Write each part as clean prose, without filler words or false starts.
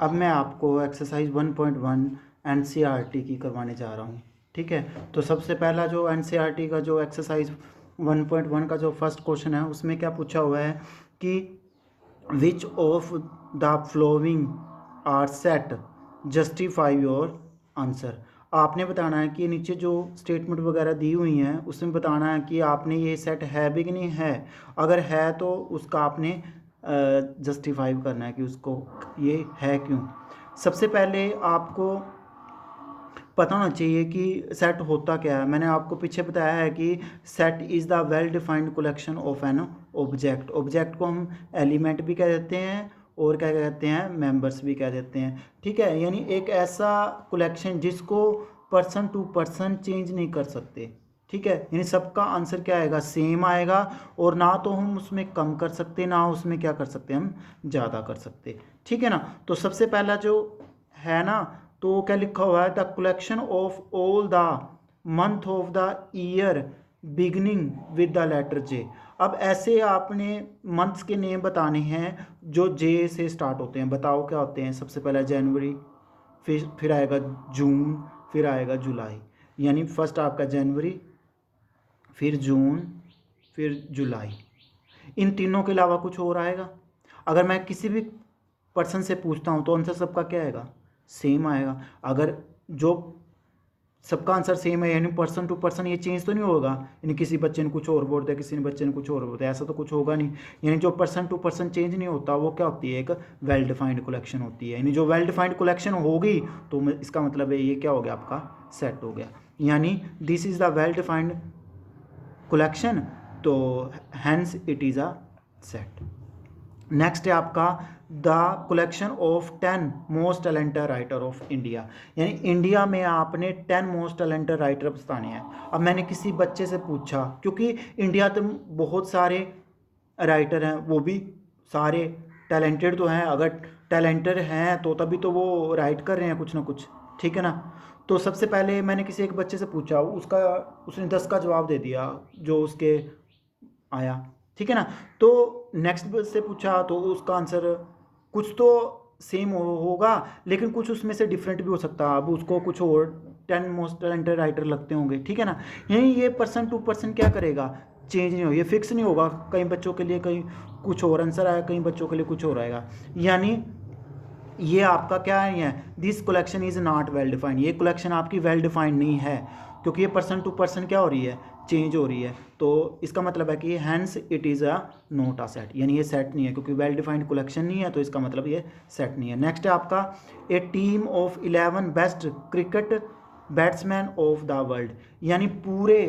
अब मैं आपको एक्सरसाइज 1.1 एनसीईआरटी की करवाने जा रहा हूँ। ठीक है, तो सबसे पहला जो एनसीईआरटी का जो एक्सरसाइज 1.1 का जो फर्स्ट क्वेश्चन है उसमें क्या पूछा हुआ है कि which of the following are set, justify your answer. आपने बताना है कि नीचे जो स्टेटमेंट वगैरह दी हुई हैं उसमें बताना है कि आपने ये सेट है भी कि नहीं है। अगर है तो उसका आपने जस्टिफाई करना है कि उसको ये है क्यों। सबसे पहले आपको पता होना चाहिए कि सेट होता क्या है। मैंने आपको पीछे बताया है कि set is the well defined collection of an object. Object को हम एलिमेंट भी कह देते हैं और क्या कहते हैं, मेंबर्स भी कह देते हैं। ठीक है, यानी एक ऐसा कलेक्शन जिसको पर्सन टू पर्सन चेंज नहीं कर सकते। ठीक है, यानी सबका आंसर क्या आएगा, सेम आएगा। और ना तो हम उसमें कम कर सकते ना उसमें क्या कर सकते, हम ज़्यादा कर सकते। ठीक है ना। तो सबसे पहला जो है ना, तो क्या लिखा हुआ है, the collection of all the month of the year beginning with the letter J. अब ऐसे आपने मंथ्स के नेम बताने हैं जो जे से स्टार्ट होते हैं। बताओ क्या होते हैं। सबसे पहला जनवरी, फिर आएगा जून, फिर आएगा जुलाई। यानी फर्स्ट आपका जनवरी, फिर जून, फिर जुलाई। इन तीनों के अलावा कुछ और आएगा। अगर मैं किसी भी पर्सन से पूछता हूँ तो आंसर सबका क्या आएगा, सेम आएगा। अगर जो सबका आंसर सेम है यानी पर्सन टू पर्सन ये चेंज तो नहीं होगा, यानी किसी बच्चे ने कुछ और बोल दिया, किसी ने बच्चे ने कुछ और बोल दिया, ऐसा तो कुछ होगा नहीं। यानी जो पर्सन टू पर्सन चेंज नहीं होता वो क्या होती है, एक वेल डिफाइंड कलेक्शन होती है। यानी जो वेल डिफाइंड कलेक्शन होगी तो इसका मतलब है ये क्या हो गया, आपका सेट हो गया। यानी this is the well defined collection, तो hence it is a set. Next है आपका the collection of 10 most talented writer of India. यानी इंडिया में आपने 10 मोस्ट टैलेंटेड राइटर बताने हैं। अब मैंने किसी बच्चे से पूछा, क्योंकि इंडिया तो बहुत सारे राइटर हैं, वो भी सारे टैलेंटेड तो हैं। अगर टैलेंटेड हैं तो तभी तो वो राइट कर रहे हैं कुछ ना कुछ। ठीक है ना। तो सबसे पहले मैंने किसी एक बच्चे से पूछा, उसने 10 का जवाब दे दिया जो उसके आया। ठीक है ना। तो नेक्स्ट से पूछा तो उसका आंसर कुछ तो सेम होगा, लेकिन कुछ उसमें से डिफरेंट भी हो सकता है। अब उसको कुछ और 10 मोस्ट टैलेंटेड राइटर लगते होंगे। ठीक है ना। यानी ये पर्सन टू पर्सन क्या करेगा, चेंज नहीं हो, ये फिक्स नहीं होगा। कई बच्चों के लिए कहीं कुछ और आंसर आएगा, कई बच्चों के लिए कुछ और आएगा। यानी ये आपका क्या है, this collection is not well defined. ये कलेक्शन आपकी वेल डिफाइंड नहीं है, क्योंकि ये पर्सन टू पर्सन क्या हो रही है, चेंज हो रही है। तो इसका मतलब है कि hence it is a not a set, यानी ये सेट नहीं है, क्योंकि वेल डिफाइंड कलेक्शन नहीं है तो इसका मतलब ये सेट नहीं है। नेक्स्ट है आपका a team of 11 best cricket batsman of the world. यानी पूरे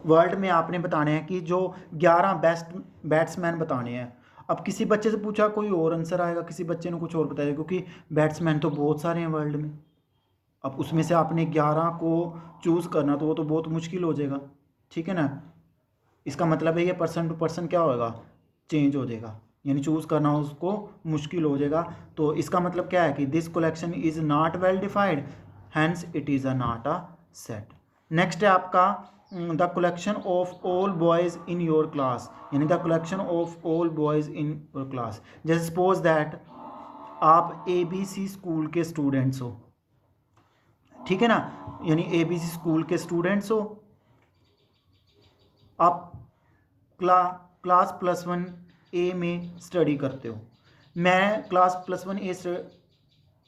वर्ल्ड में आपने बताने हैं कि जो 11 बेस्ट बैट्समैन बताने हैं। अब किसी बच्चे से पूछा कोई और आंसर आएगा, किसी बच्चे ने कुछ और बताया, क्योंकि बैट्समैन तो बहुत सारे हैं वर्ल्ड में। अब उसमें से आपने 11 को चूज़ करना तो वो तो बहुत मुश्किल हो जाएगा। ठीक है ना। इसका मतलब है ये पर्सन टू पर्सन क्या होगा, चेंज हो जाएगा, यानी चूज़ करना उसको मुश्किल हो जाएगा। तो इसका मतलब क्या है कि this collection is not well defined, hence it is a not a set. Next है आपका the collection of all boys in your class. यानी the collection of all boys in your class. जैसे सपोज दैट आप ABC school के students हो। ठीक है ना। यानी ABC स्कूल के स्टूडेंट्स हो, आप क्लास +1 A में स्टडी करते हो। मैं क्लास +1 A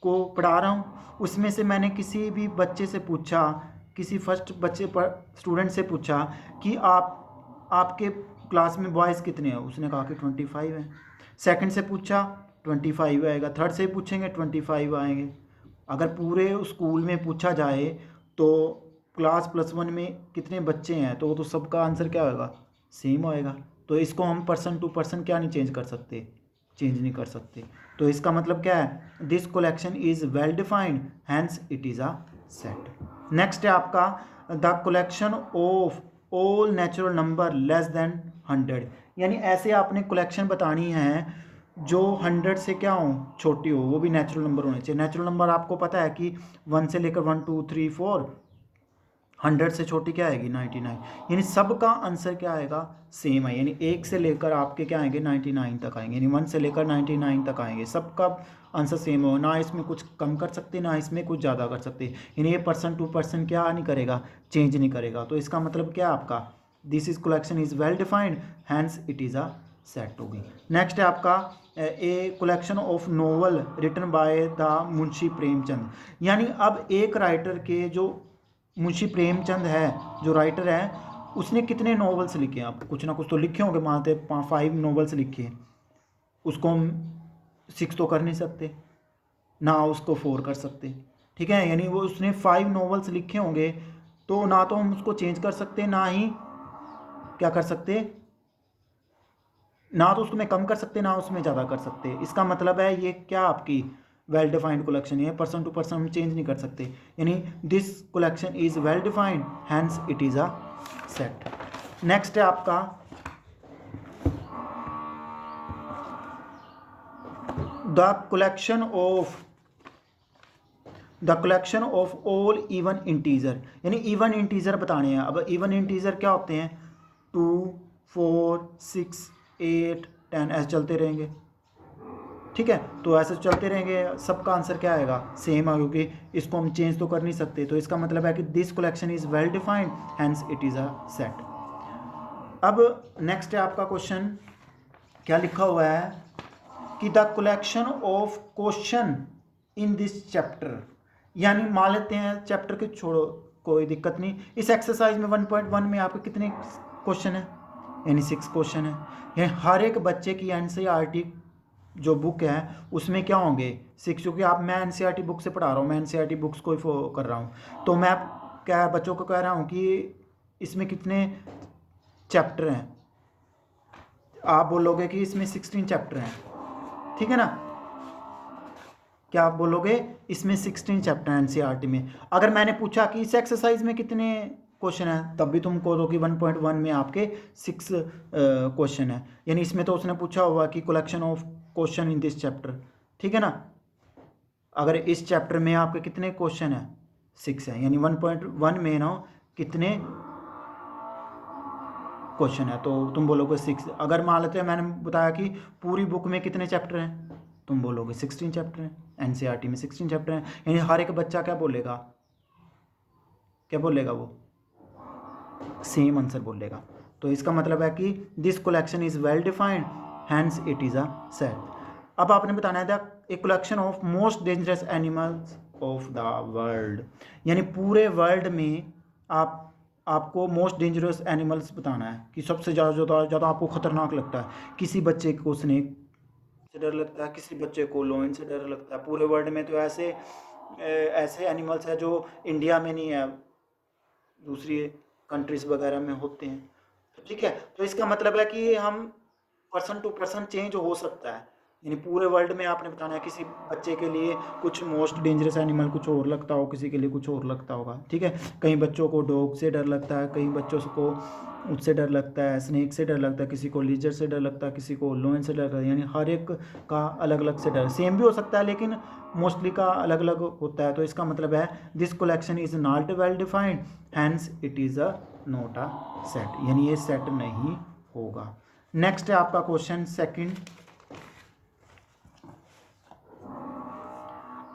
को पढ़ा रहा हूँ। उसमें से मैंने किसी भी बच्चे से पूछा, किसी फर्स्ट बच्चे पर स्टूडेंट से पूछा कि आपके क्लास में बॉयज़ कितने हैं। उसने कहा कि 25 हैं। सेकंड से पूछा 25 आएगा, थर्ड से पूछेंगे 25 आएंगे। अगर पूरे स्कूल में पूछा जाए तो क्लास +1 में कितने बच्चे हैं, तो वो तो सबका आंसर क्या होगा, सेम होएगा। तो इसको हम पर्सन टू पर्सन क्या नहीं चेंज कर सकते, चेंज नहीं कर सकते। तो इसका मतलब क्या है, this collection is well defined, hence it is a set. Next है आपका the collection of all natural number less than 100। यानी ऐसे आपने कलेक्शन बतानी है जो 100 से क्या हो, छोटी हो, वो भी नेचुरल नंबर होने चाहिए। नेचुरल नंबर आपको पता है कि 1 से लेकर 1 2 3 4 100 से छोटी क्या आएगी 99, यानी सबका आंसर क्या आएगा सेम है, यानी 1 से लेकर आपके क्या आएंगे 99 तक आएंगे, यानी 1 से लेकर 99 तक आएंगे, सबका आंसर सेम हो, ना इसमें कुछ कम कर सकते ना इसमें कुछ ज़्यादा कर सकते, यानी ये परसेंट टू परसेंट क्या नहीं करेगा, चेंज नहीं करेगा। तो इसका मतलब क्या है आपका this is collection is well defined hence it is a set होगी। नेक्स्ट है आपका a collection of novel written by the Munshi Premchand, यानी अब एक राइटर के जो मुंशी प्रेमचंद है जो राइटर है उसने कितने नॉवेल्स लिखे हैं, आप कुछ ना कुछ तो लिखे होंगे, मानते 5 नॉवेल्स लिखे, उसको हम 6 तो कर नहीं सकते ना उसको 4 कर सकते, ठीक है, यानी वो उसने 5 नॉवेल्स लिखे होंगे, तो ना तो हम उसको चेंज कर सकते ना ही क्या कर सकते, ना तो उसमें कम कर सकते ना उसमें ज़्यादा कर सकते। इसका मतलब है ये क्या आपकी वेल डिफाइंड कलेक्शन है, पर्सन टू पर्सन हम चेंज नहीं कर सकते, यानी this collection is well defined hence it is a set. Next है आपका the collection of all even integer, यानी इवन इंटीजर बताने हैं। अब इवन इंटीजर क्या होते हैं 2 4 6 8 10 ऐसे चलते रहेंगे, ठीक है, तो ऐसे चलते रहेंगे, सबका आंसर क्या आएगा सेम है, क्योंकि इसको हम चेंज तो कर नहीं सकते। तो इसका मतलब है कि this collection is well defined hence it is a set. अब नेक्स्ट है आपका क्वेश्चन, क्या लिखा हुआ है कि the collection of question in this chapter, यानी मान लेते हैं चैप्टर के छोड़ो कोई दिक्कत नहीं, इस एक्सरसाइज में 1.1 में आपके कितने क्वेश्चन है, यानी 6 क्वेश्चन है, यानी हर एक बच्चे की एनसीईआरटी जो बुक है उसमें क्या होंगे 6, क्योंकि आप मैं एनसीईआरटी बुक से पढ़ा रहा हूँ, मैं एनसीईआरटी बुक्स को ही फॉलो कर रहा हूँ, तो मैं क्या बच्चों को कह रहा हूँ कि इसमें कितने चैप्टर हैं, आप बोलोगे कि इसमें 16 चैप्टर हैं, ठीक है ना, क्या आप बोलोगे इसमें 16 चैप्टर हैं एनसीईआरटी में। अगर मैंने पूछा कि इस एक्सरसाइज में कितने क्वेश्चन है, तब भी तुम कहोगे 1.1 में आपके 6 क्वेश्चन है, यानी इसमें तो उसने पूछा हुआ कि collection of question in this chapter, ठीक है ना, अगर इस चैप्टर में आपके कितने क्वेश्चन है 6 है, यानी 1.1 में ना कितने क्वेश्चन है, तो तुम बोलोगे 6। अगर मान लेते हैं मैंने बताया कि पूरी बुक में कितने चैप्टर हैं, तुम बोलोगे 16 चैप्टर हैं, एनसीईआरटी में 16 चैप्टर हैं, यानी हर एक बच्चा क्या बोलेगा, क्या बोलेगा वो सेम आंसर बोलेगा। तो इसका मतलब है कि this collection is well defined hence it is a set. अब आपने बताना है a collection of most dangerous animals of the world, यानी पूरे वर्ल्ड में आपको मोस्ट डेंजरस एनिमल्स बताना है कि सबसे ज़्यादा आपको खतरनाक लगता है, किसी बच्चे को स्नेक से डर लगता है, किसी बच्चे को लोइन से डर लगता है, पूरे वर्ल्ड में तो ऐसे एनिमल्स है जो इंडिया में नहीं है, दूसरी कंट्रीज वगैरह में होते हैं, ठीक है, तो इसका मतलब है कि हम पर्सन टू पर्सन चेंज हो सकता है, यानी पूरे वर्ल्ड में आपने बताना है, किसी बच्चे के लिए कुछ मोस्ट डेंजरस एनिमल कुछ और लगता हो, किसी के लिए कुछ और लगता होगा, ठीक है, कई बच्चों को डॉग से डर लगता है, कई बच्चों को उससे डर लगता है, स्नेक से डर लगता है, किसी को लीजर से डर लगता है, किसी को लोइन से डर लगता है, यानी हर एक का अलग अलग से डर, सेम भी हो सकता है लेकिन मोस्टली का अलग अलग होता है। तो इसका मतलब है this collection is not well defined hence it is a not a set, यानी ये सेट नहीं होगा। नेक्स्ट है आपका क्वेश्चन सेकंड,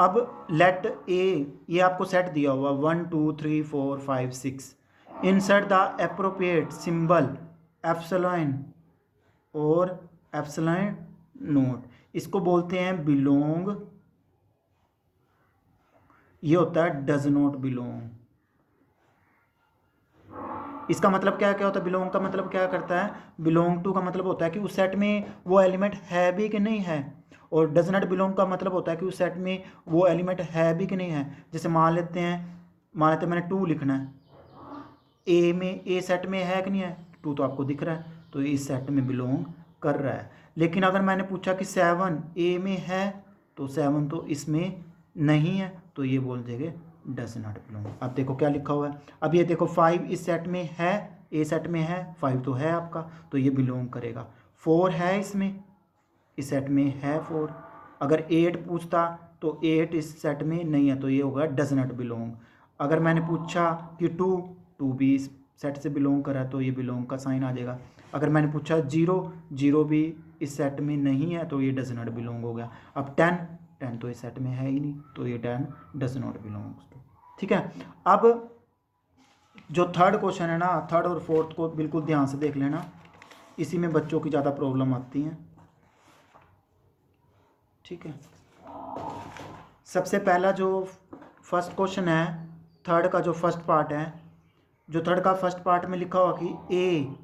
अब लेट ए, ये आपको सेट दिया हुआ 1 2 3 4 5 6, insert the appropriate symbol epsilon और एप्सिलॉन नोट, इसको बोलते हैं बिलोंग, ये होता है डज नॉट बिलोंग। इसका मतलब क्या क्या होता है, बिलोंग का मतलब क्या करता है, बिलोंग टू का मतलब होता है कि उस सेट में वो एलिमेंट है भी कि नहीं है, और डज नॉट बिलोंग का मतलब होता है कि उस सेट में वो एलिमेंट है भी कि नहीं है। जैसे मान लेते हैं मैंने 2 लिखना है, ए सेट में है कि नहीं है, 2 तो आपको दिख रहा है, तो इस सेट में बिलोंग कर रहा है। लेकिन अगर मैंने पूछा कि 7 ए में है, तो 7 तो इसमें नहीं है, तो ये बोल देंगे डज नॉट बिलोंग। अब देखो क्या लिखा हुआ है, अब ये देखो 5 इस सेट में है, ए सेट में है, 5 तो है आपका, तो ये बिलोंग करेगा। 4 है इसमें, इस सेट में है 4। अगर 8 पूछता तो 8 इस सेट में नहीं है, तो ये होगा डज नॉट बिलोंग। अगर मैंने पूछा कि 2 टू भी इस सेट से बिलोंग कर रहा है तो ये बिलोंग का साइन आ जाएगा। अगर मैंने पूछा जीरो, जीरो भी इस सेट में नहीं है तो ये डज नॉट बिलोंग हो गया। अब टेन, टेन तो इस सेट में है ही नहीं तो ये ten does not belongs to. ठीक है, अब जो थर्ड क्वेश्चन है ना, थर्ड और फोर्थ को बिल्कुल ध्यान से देख लेना, इसी में बच्चों की ज़्यादा प्रॉब्लम आती है। ठीक है, सबसे पहला जो फर्स्ट क्वेश्चन है, थर्ड का जो फर्स्ट पार्ट है, जो थर्ड का फर्स्ट पार्ट में लिखा हुआ कि ए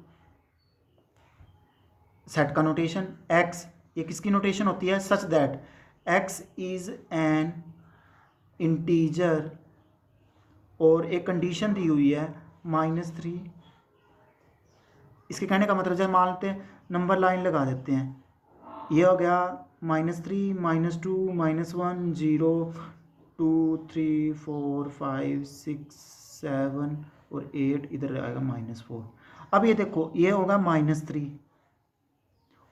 सेट का नोटेशन एक्स, ये किसकी नोटेशन होती है, सच that x is an integer, और एक कंडीशन दी हुई है -3। इसके कहने का मतलब जब मान लेते हैं नंबर लाइन लगा देते हैं, ये हो गया -3 -2 -1 0 2 3 4 5 6 7 और 8, इधर आएगा -4। अब ये देखो, ये होगा -3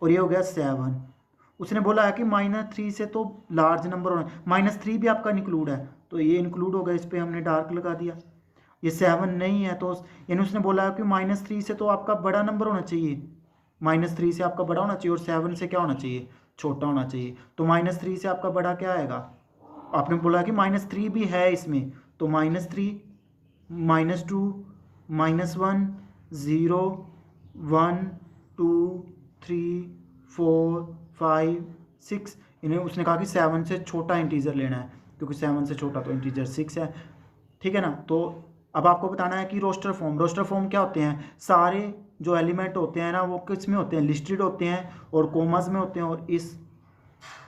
और ये हो गया 7। उसने बोला है कि -3 से तो लार्ज नंबर होना, -3 भी आपका इंक्लूड है तो ये इंक्लूड होगा, इस पर हमने डार्क लगा दिया। ये 7 नहीं है तो यानी उसने बोला है कि -3 से तो आपका बड़ा नंबर होना चाहिए, -3 से आपका बड़ा होना चाहिए और 7 से क्या होना चाहिए, छोटा होना चाहिए। तो -3 से आपका बड़ा क्या आएगा, आपने बोला कि -3 भी है इसमें, तो -3 -2 -1 0 1 2 3 4 5 6, इन्हें उसने कहा कि 7 से छोटा इंटीजर लेना है, क्योंकि 7 से छोटा तो इंटीजर 6 है। ठीक है ना, तो अब आपको बताना है कि रोस्टर फॉर्म, रोस्टर फॉर्म क्या होते हैं, सारे जो एलिमेंट होते हैं ना वो किस में होते हैं, लिस्टेड होते हैं और कोमास में होते हैं और इस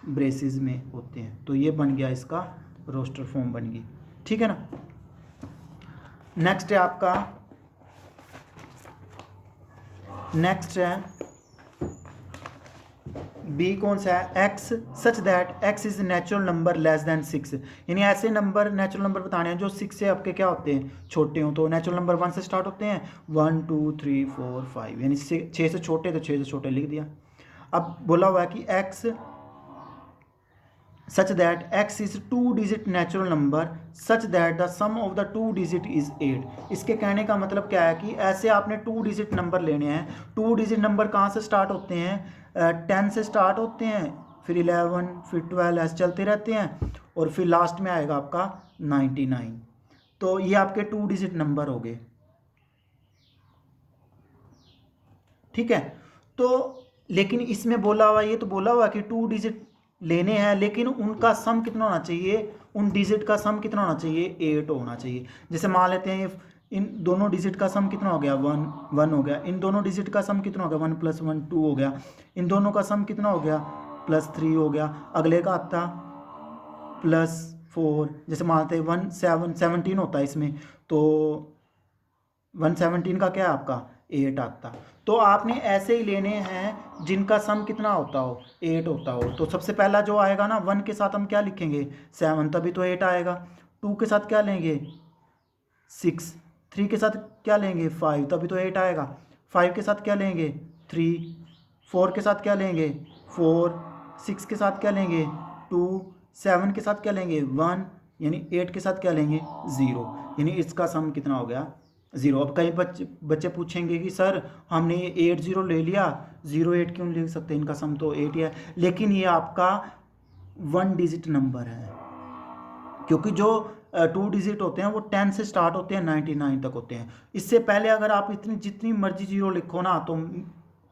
ब्रेसेस में होते हैं। तो ये बन गया, इसका रोस्टर फॉर्म बन गई। ठीक है ना, नेक्स्ट है आपका, नेक्स्ट है बी, कौन सा है, x such that x is natural number less then 6, यानी ऐसे नंबर, नेचुरल नंबर बताने हैं जो 6 से आपके क्या होते हैं, छोटे हों। तो नेचुरल नंबर 1 से स्टार्ट होते हैं, 1 2 3 4 5, यानी 6 से छोटे तो 6 से छोटे लिख दिया। अब बोला हुआ है कि x such that x is 2 digit natural number such that the sum of the 2 digit is 8। इसके कहने का मतलब क्या है कि ऐसे आपने 2 डिजिट नंबर लेने हैं। 2 डिजिट नंबर कहाँ से स्टार्ट होते हैं, 10 से स्टार्ट होते हैं, फिर 11 फिर 12 ऐसे चलते रहते हैं और फिर लास्ट में आएगा आपका 99। तो ये आपके 2 डिजिट नंबर हो गए। ठीक है, तो लेकिन इसमें बोला हुआ, ये तो बोला हुआ कि 2 डिजिट लेने हैं, लेकिन उनका सम कितना होना चाहिए, उन डिजिट का सम कितना होना चाहिए, 8 होना चाहिए। जैसे मान लेते हैं इन दोनों डिजिट का सम कितना हो गया, 1 हो गया। इन दोनों डिजिट का सम कितना हो गया, 1 + 1 2 हो गया। इन दोनों का सम कितना हो गया, +3 हो गया। अगले का आता +4, जैसे मानते हैं 17 होता है इसमें, तो 117 का क्या है आपका 8 आता। तो आपने ऐसे ही लेने हैं जिनका सम कितना होता हो, 8 होता हो। तो सबसे पहला जो आएगा ना, 1 के साथ हम क्या लिखेंगे, 7, तभी तो 8 आएगा। 2 के साथ क्या लेंगे, 6। 3 के साथ क्या लेंगे, 5, तभी तो 8 आएगा। 5 के साथ क्या लेंगे, 3। 4 के साथ क्या लेंगे, 4। 6 के साथ क्या लेंगे, 2। 7 के साथ क्या लेंगे, 1, यानी 8 के साथ क्या लेंगे, 0, यानी इसका सम कितना हो गया, 0। अब कई बच्चे पूछेंगे कि सर हमने ये 8 0 ले लिया, 0 8 क्यों लिख सकते हैं, इनका सम तो 8 ही है। लेकिन ये आपका 1 डिजिट नंबर है, क्योंकि जो 2 डिजिट होते हैं वो 10 से स्टार्ट होते हैं, 99 तक होते हैं। इससे पहले अगर आप इतनी जितनी मर्जी 0 लिखो ना तो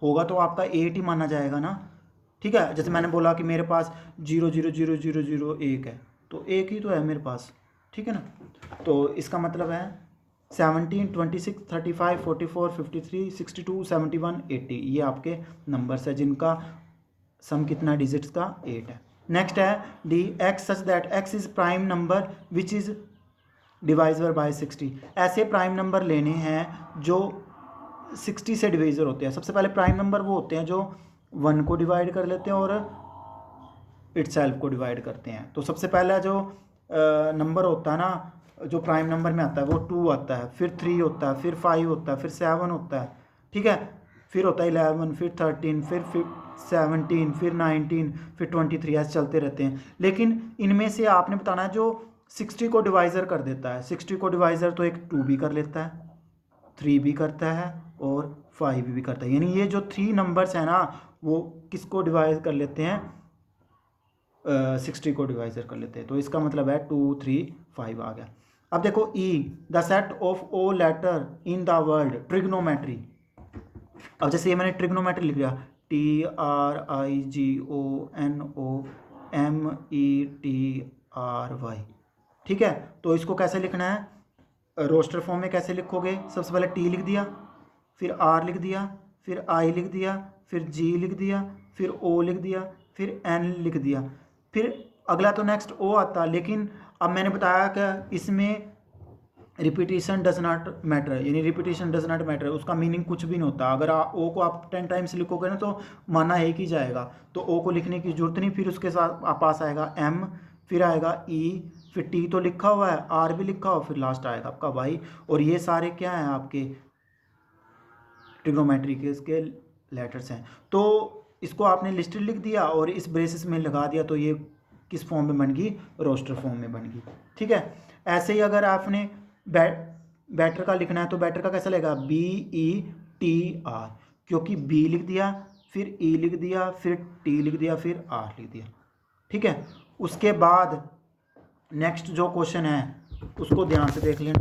होगा तो आपका 8 ही माना जाएगा ना। ठीक है, जैसे मैंने बोला कि मेरे पास 0 0 0 0 0 1 है, तो 1 ही तो है मेरे पास। ठीक है ना, तो इसका मतलब है 17 26 35 44 53 62 71 80, ये आपके नंबर्स है जिनका सम कितना डिजिट्स का 8 है। नेक्स्ट है D, x such that x is prime number which is divisible by 60। ऐसे प्राइम नंबर लेने हैं जो 60 से डिवाइजर होते हैं। सबसे पहले प्राइम नंबर वो होते हैं जो 1 को डिवाइड कर लेते हैं और इटसेल्फ को डिवाइड करते हैं। तो सबसे पहला जो नंबर होता है ना, जो प्राइम नंबर में आता है वो 2 आता है, फिर 3 होता है, फिर 5 होता है, फिर 7 होता है। ठीक है, फिर होता है 11, फिर 13, फिर 17, फिर 19, फिर 23, ऐसे चलते रहते हैं। लेकिन इनमें से आपने बताना है जो 60 को डिवाइज़र कर देता है। 60 को डिवाइज़र तो एक 2 भी कर लेता है, 3 भी करता है और 5 भी करता है। यानी ये जो 3 नंबर्स हैं ना वो किसको डिवाइड कर लेते हैं, 60 को डिवाइजर कर लेते हैं। तो इसका मतलब है 2 3 5 आ गया। अब देखो ई, the set of O letter in the world trigonometry. अब जैसे ये मैंने ट्रिग्नोमेट्री लिख दिया, TRIGONOMETRY, ठीक है। तो इसको कैसे लिखना है, रोस्टर फॉर्म में कैसे लिखोगे, सबसे पहले टी लिख दिया, फिर आर लिख दिया, फिर आई लिख दिया, फिर जी लिख दिया, फिर ओ लिख दिया, फिर एन लिख दिया, फिर अगला तो नेक्स्ट ओ आता। लेकिन अब मैंने बताया कि इसमें रिपीटिशन डज नॉट मैटर, यानी रिपीटिशन डज नॉट मैटर, उसका मीनिंग कुछ भी नहीं होता। अगर ओ को आप 10 टाइम्स लिखोगे ना तो माना एक ही जाएगा, तो ओ को लिखने की जरूरत नहीं। फिर उसके साथ आप पास आएगा एम, फिर आएगा ई, फिर टी तो लिखा हुआ है, आर भी लिखा हुआ, फिर लास्ट आएगा आपका वाई। और ये सारे क्या हैं आपके ट्रिग्नोमेट्री के इसके लेटर्स हैं। तो इसको आपने लिस्टेड लिख दिया और इस ब्रेसिस में लगा दिया, तो ये किस फॉर्म में बन गई, रोस्टर फॉर्म में बन गई, ठीक है। ऐसे ही अगर आपने बैटर का लिखना है तो बैटर का कैसा लगेगा, BETR, क्योंकि बी लिख दिया, फिर ई लिख दिया, फिर टी लिख दिया, फिर आर लिख दिया, ठीक है। उसके बाद नेक्स्ट जो क्वेश्चन है उसको ध्यान से देख लेना।